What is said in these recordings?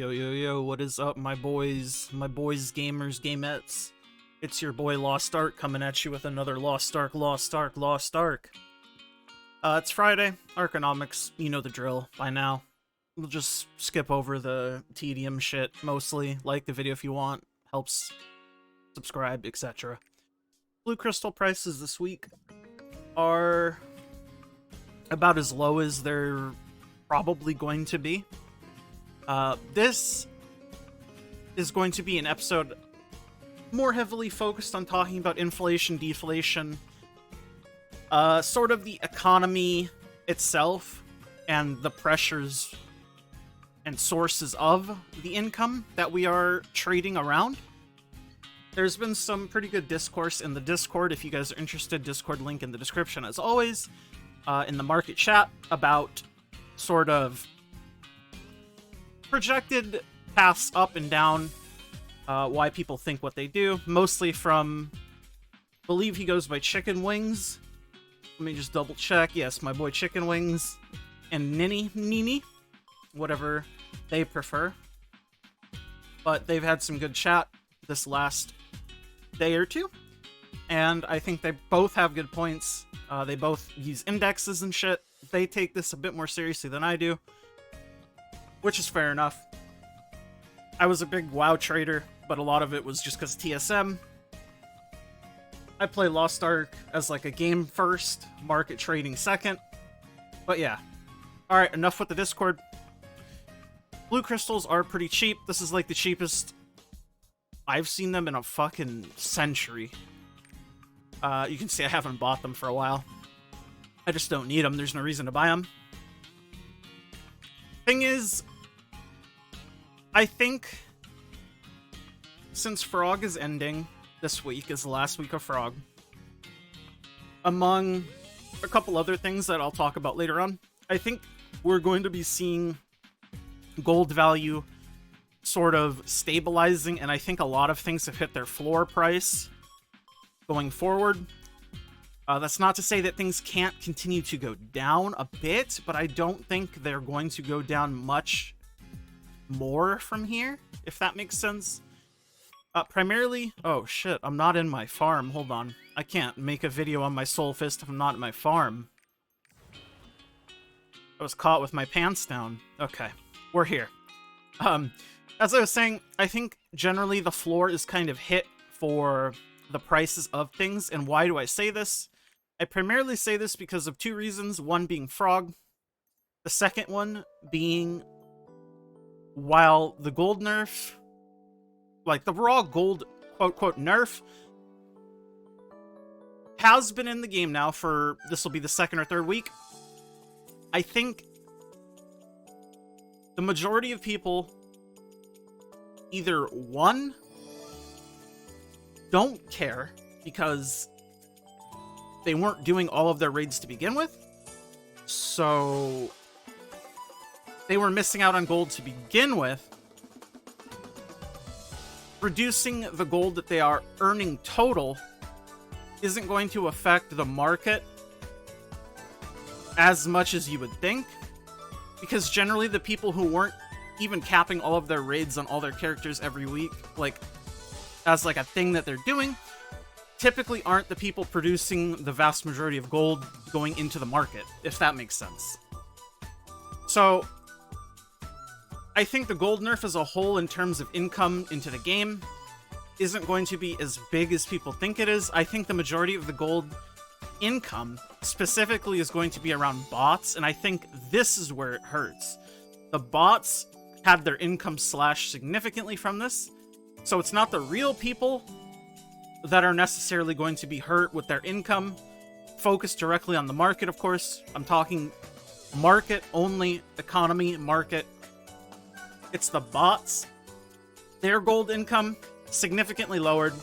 Yo, yo, yo, what is up, my boys, gamers, gamettes? It's your boy Lost Ark coming at you with another Lost Ark. It's Friday, Arkonomics, you know the drill by now. We'll just skip over the tedium shit, mostly. Like the video if you want, helps, subscribe, etc. Blue crystal prices this week are about as low as they're probably going to be. This is going to be an episode more heavily focused on talking about inflation, deflation, sort of the economy itself, and the pressures and sources of the income that we are trading around. There's been some pretty good discourse in the Discord. If you guys are interested, Discord link in the description as always, in the market chat, about sort of projected paths up and down, why people think what they do, mostly from, I believe he goes by Chicken Wings. Let me just double check. Yes, my boy Chicken Wings and Nini, whatever they prefer. But they've had some good chat this last day or two, and I think they both have good points. They both use indexes and shit. They take this a bit more seriously than I do, which is fair enough. I was a big WoW trader, but a lot of it was just because TSM. I play Lost Ark as like a game first, market trading second. But yeah. Alright, enough with the Discord. Blue crystals are pretty cheap. This is like the cheapest I've seen them in a fucking century. You can see I haven't bought them for a while. I just don't need them. There's no reason to buy them. Thing is, I think since Frog is ending, this week is the last week of Frog, among a couple other things that I'll talk about later on, I think we're going to be seeing gold value sort of stabilizing, and I think a lot of things have hit their floor price going forward. That's not to say that things can't continue to go down a bit, but I don't think they're going to go down much more from here, if that makes sense. Primarily... Oh, shit, I'm not in my farm. Hold on. I can't make a video on my Soul Fist if I'm not in my farm. I was caught with my pants down. Okay, we're here. As I was saying, I think generally the floor is kind of hit for the prices of things, and why do I say this? I primarily say this because of two reasons, one being Frog, the second one being, while the gold nerf, like the raw gold quote-quote nerf, has been in the game now for, this will be the second or third week, I think the majority of people either, one, don't care because they weren't doing all of their raids to begin with, so they were missing out on gold to begin with. Reducing the gold that they are earning total isn't going to affect the market as much as you would think, because generally the people who weren't even capping all of their raids on all their characters every week, like as like a thing that they're doing, typically aren't the people producing the vast majority of gold going into the market, if that makes sense. So I think the gold nerf as a whole in terms of income into the game isn't going to be as big as people think it is. I think the majority of the gold income specifically is going to be around bots, and I think this is where it hurts. The bots had their income slashed significantly from this, so it's not the real people that are necessarily going to be hurt with their income focused directly on the market, of course. I'm talking market only, economy, market. It's the bots. Their gold income significantly lowered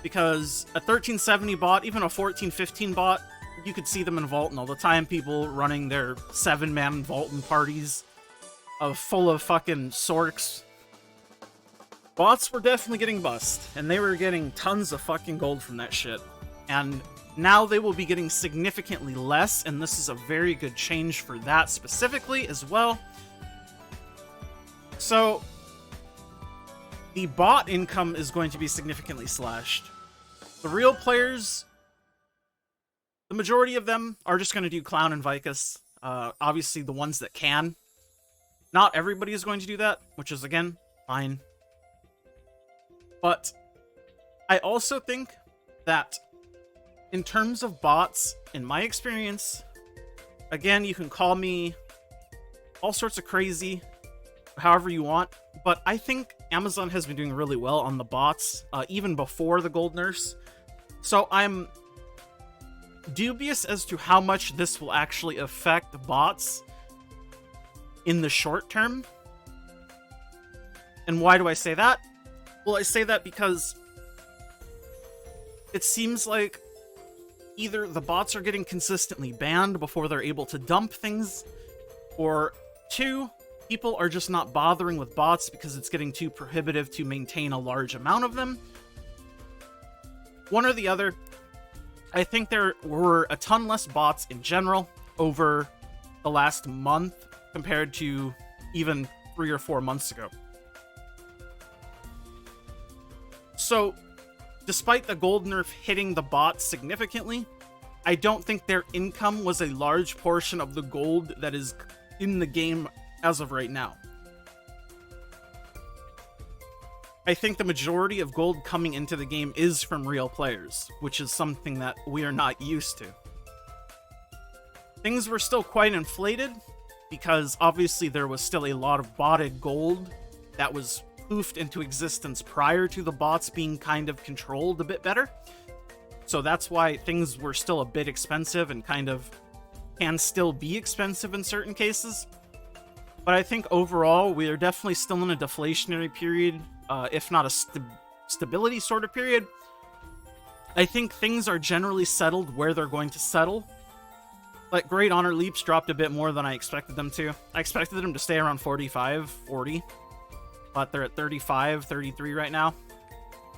because a 1370 bot, even a 1415 bot, you could see them in Vaultin all the time. People running their 7-man Vaultin parties full of fucking sorks. Bots were definitely getting bust, and they were getting tons of fucking gold from that shit. And now they will be getting significantly less, and this is a very good change for that specifically as well. So the bot income is going to be significantly slashed. The real players, the majority of them are just going to do Clown and Vicus. Obviously, the ones that can. Not everybody is going to do that, which is, again, fine. But I also think that in terms of bots, in my experience, again, you can call me all sorts of crazy, however you want, but I think Amazon has been doing really well on the bots, even before the Gold Nurse. So I'm dubious as to how much this will actually affect bots in the short term. And why do I say that? Well, I say that because it seems like either the bots are getting consistently banned before they're able to dump things, or two, people are just not bothering with bots because it's getting too prohibitive to maintain a large amount of them. One or the other. I think there were a ton less bots in general over the last month compared to even 3 or 4 months ago. So, despite the gold nerf hitting the bots significantly, I don't think their income was a large portion of the gold that is in the game as of right now. I think the majority of gold coming into the game is from real players, which is something that we are not used to. Things were still quite inflated, because obviously there was still a lot of botted gold that was poofed into existence prior to the bots being kind of controlled a bit better. So that's why things were still a bit expensive and kind of can still be expensive in certain cases. But I think overall, we are definitely still in a deflationary period, if not a stability sort of period. I think things are generally settled where they're going to settle. Like, Great Honor Leaps dropped a bit more than I expected them to. I expected them to stay around 45, 40. But they're at 35, 33 right now.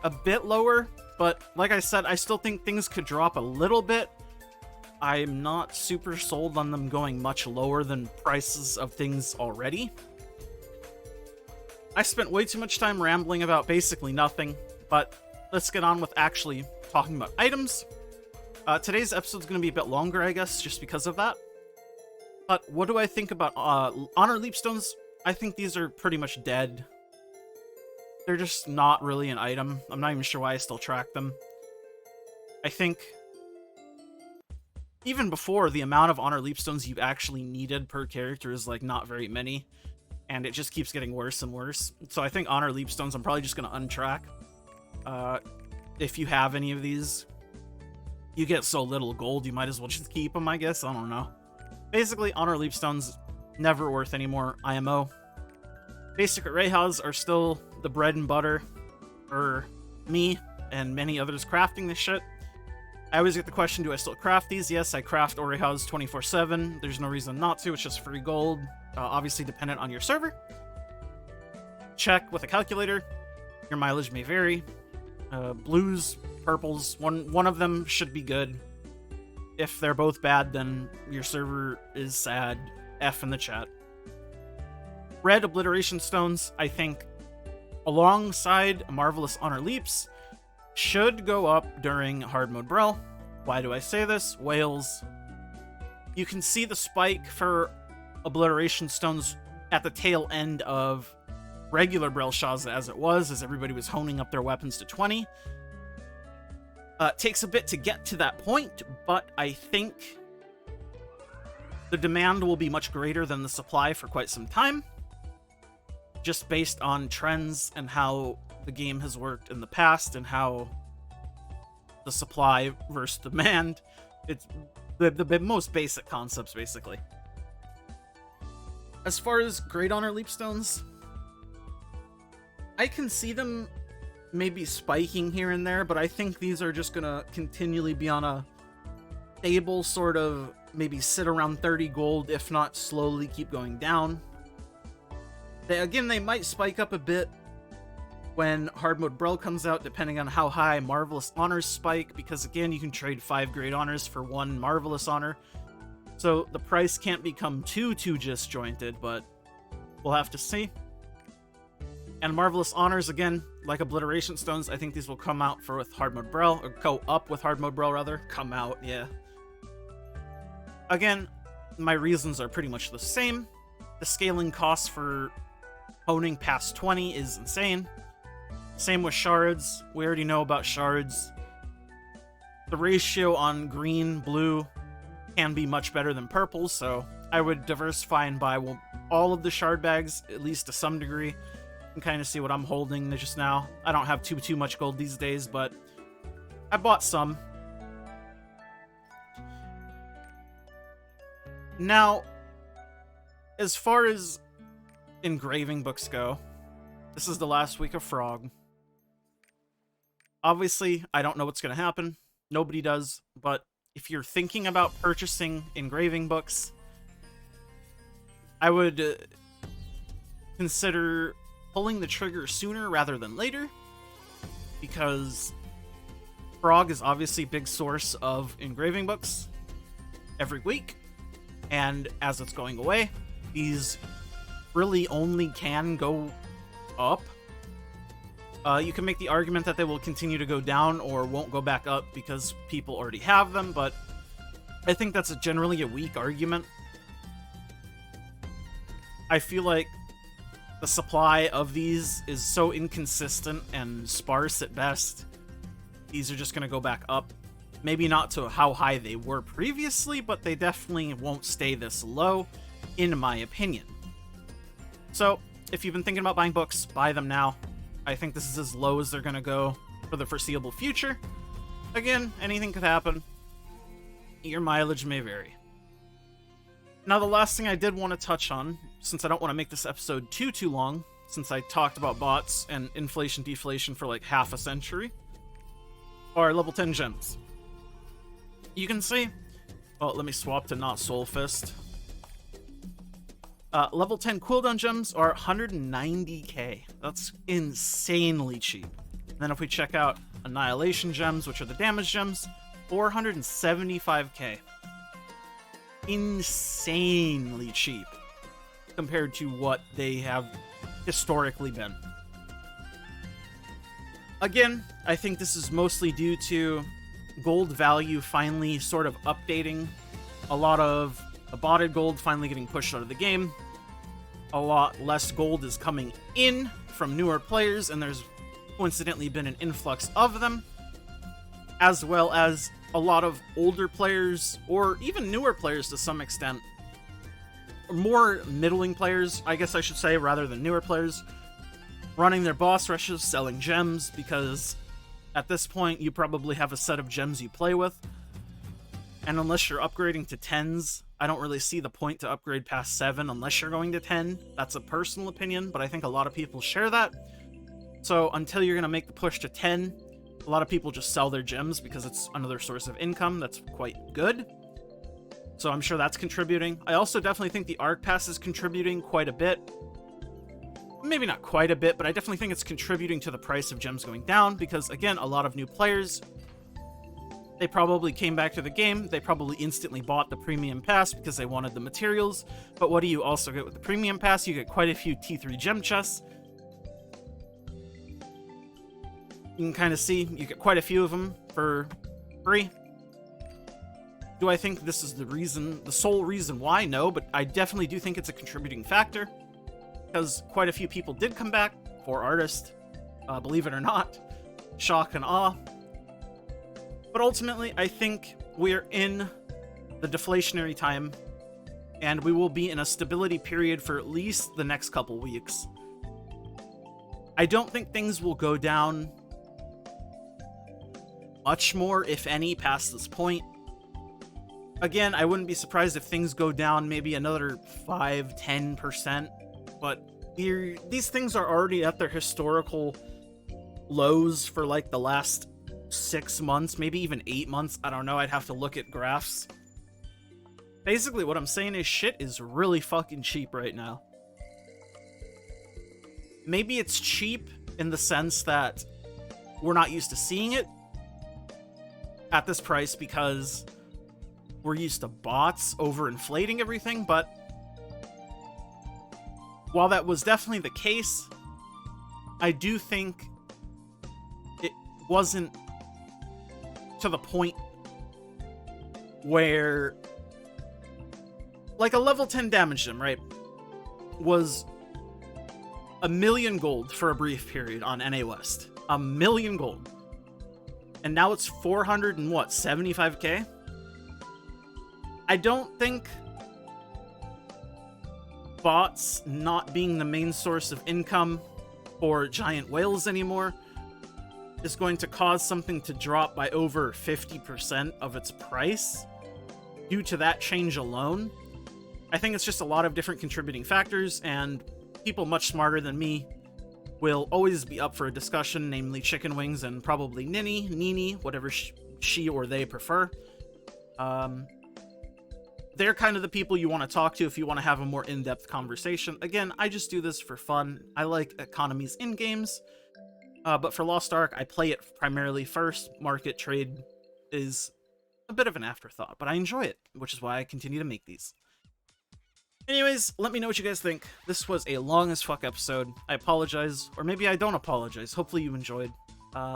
A bit lower, but like I said, I still think things could drop a little bit. I'm not super sold on them going much lower than prices of things already. I spent way too much time rambling about basically nothing, but let's get on with actually talking about items. Today's episode is going to be a bit longer, I guess, just because of that. But what do I think about Honor Leapstones? I think these are pretty much dead. They're just not really an item. I'm not even sure why I still track them. I think even before, the amount of Honor Leapstones you've actually needed per character is like not very many, and it just keeps getting worse and worse. So I think Honor Leapstones I'm probably just going to untrack. If you have any of these, you get so little gold, you might as well just keep them, I guess. I don't know. Basically, Honor Leapstones, never worth any more IMO. Basic Rehas are still the bread and butter for me and many others crafting this shit. I always get the question, do I still craft these? Yes, I craft Orehas 24/7. There's no reason not to. It's just free gold. Obviously dependent on your server. Check with a calculator. Your mileage may vary. Blues, purples, one of them should be good. If they're both bad, then your server is sad. F in the chat. Red Obliteration Stones, I think, alongside Marvelous Honor Leaps, should go up during Hard Mode Brawl. Why do I say this? Whales. You can see the spike for Obliteration Stones at the tail end of regular Brawl Shaza as it was, as everybody was honing up their weapons to 20. It takes a bit to get to that point, but I think the demand will be much greater than the supply for quite some time, just based on trends and how the game has worked in the past and how the supply versus demand. It's the most basic concepts, basically. As far as Great Honor Leapstones, I can see them maybe spiking here and there, but I think these are just gonna continually be on a stable sort of, maybe sit around 30 gold, if not slowly keep going down. They might spike up a bit when Hard Mode Brawl comes out, depending on how high Marvelous Honors spike, because again, you can trade 5 Great Honors for 1 Marvelous Honor. So the price can't become too disjointed, but we'll have to see. And Marvelous Honors, again, like Obliteration Stones, I think these will come out with hard mode Braille, or go up with hard mode Braille, rather. Come out, yeah. Again, my reasons are pretty much the same. The scaling cost for honing past 20 is insane. Same with shards. We already know about shards. The ratio on green, blue can be much better than purple, so I would diversify and buy all of the shard bags, at least to some degree. You can kind of see what I'm holding just now. I don't have too much gold these days, but I bought some. Now, as far as engraving books go, this is the last week of Frog. Obviously, I don't know what's going to happen. Nobody does, but if you're thinking about purchasing engraving books, I would consider pulling the trigger sooner rather than later, because Frog is obviously a big source of engraving books every week, and as it's going away, these really only can go up. You can make the argument that they will continue to go down or won't go back up because people already have them, but I think that's generally a weak argument. I feel like the supply of these is so inconsistent and sparse at best. These are just going to go back up. Maybe not to how high they were previously, but they definitely won't stay this low, in my opinion. So, if you've been thinking about buying books, buy them now. I think this is as low as they're going to go for the foreseeable future. Again, anything could happen. Your mileage may vary. Now, the last thing I did want to touch on, since I don't want to make this episode too long, since I talked about bots and inflation deflation for like half a century, are level 10 gems. You can see... Oh, let me swap to not Soul Fist. Level 10 cooldown gems are 190k. That's insanely cheap. And then if we check out Annihilation gems, which are the damage gems, 475k. Insanely cheap compared to what they have historically been. Again, I think this is mostly due to gold value finally sort of updating. A lot of the botted gold finally getting pushed out of the game. A lot less gold is coming in from newer players, and there's coincidentally been an influx of them, as well as a lot of older players, or even newer players to some extent, more middling players, I guess I should say, rather than newer players, running their boss rushes, selling gems, because at this point you probably have a set of gems you play with, and unless you're upgrading to 10s, I don't really see the point to upgrade past 7 unless you're going to 10. That's a personal opinion, but I think a lot of people share that. So until you're going to make the push to 10, a lot of people just sell their gems because it's another source of income that's quite good. So I'm sure that's contributing. I also definitely think the Arc Pass is contributing quite a bit. Maybe not quite a bit, but I definitely think it's contributing to the price of gems going down because, again, a lot of new players, they probably came back to the game, they probably instantly bought the Premium Pass because they wanted the materials, but what do you also get with the Premium Pass? You get quite a few T3 gem chests. You can kind of see, you get quite a few of them for free. Do I think this is the sole reason why? No, but I definitely do think it's a contributing factor, because quite a few people did come back for Artist, believe it or not, shock and awe. But ultimately, I think we're in the deflationary time, and we will be in a stability period for at least the next couple weeks. I don't think things will go down much more, if any, past this point. Again, I wouldn't be surprised if things go down maybe another 5-10%, but these things are already at their historical lows for like the last 6 months, maybe even 8 months. I don't know, I'd have to look at graphs. Basically, what I'm saying is shit is really fucking cheap right now. Maybe it's cheap in the sense that we're not used to seeing it at this price because we're used to bots overinflating everything, but while that was definitely the case, I do think it wasn't to the point where, like, a level 10 damage gem, right, was 1,000,000 gold for a brief period on NA West. 1,000,000 gold. And now it's 475k? I don't think bots not being the main source of income for giant whales anymore is going to cause something to drop by over 50% of its price due to that change alone. I think it's just a lot of different contributing factors, and people much smarter than me will always be up for a discussion, namely Chicken Wings and probably Nini, whatever she or they prefer. They're kind of the people you want to talk to if you want to have a more in-depth conversation. Again, I just do this for fun. I like economies in games, but for Lost Ark, I play it primarily first. Market trade is a bit of an afterthought, but I enjoy it, which is why I continue to make these. Anyways, let me know what you guys think. This was a long as fuck episode. I apologize, or maybe I don't apologize. Hopefully you enjoyed.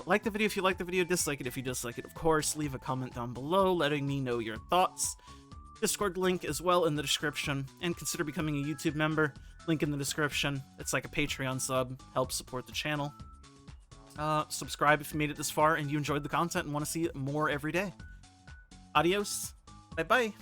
Like the video if you like the video, dislike it if you dislike it, of course. Leave a comment down below letting me know your thoughts. Discord link as well in the description, and consider becoming a YouTube member. Link in the description. It's like a Patreon sub. Helps support the channel. Subscribe if you made it this far and you enjoyed the content and want to see more every day. Adios. Bye-bye.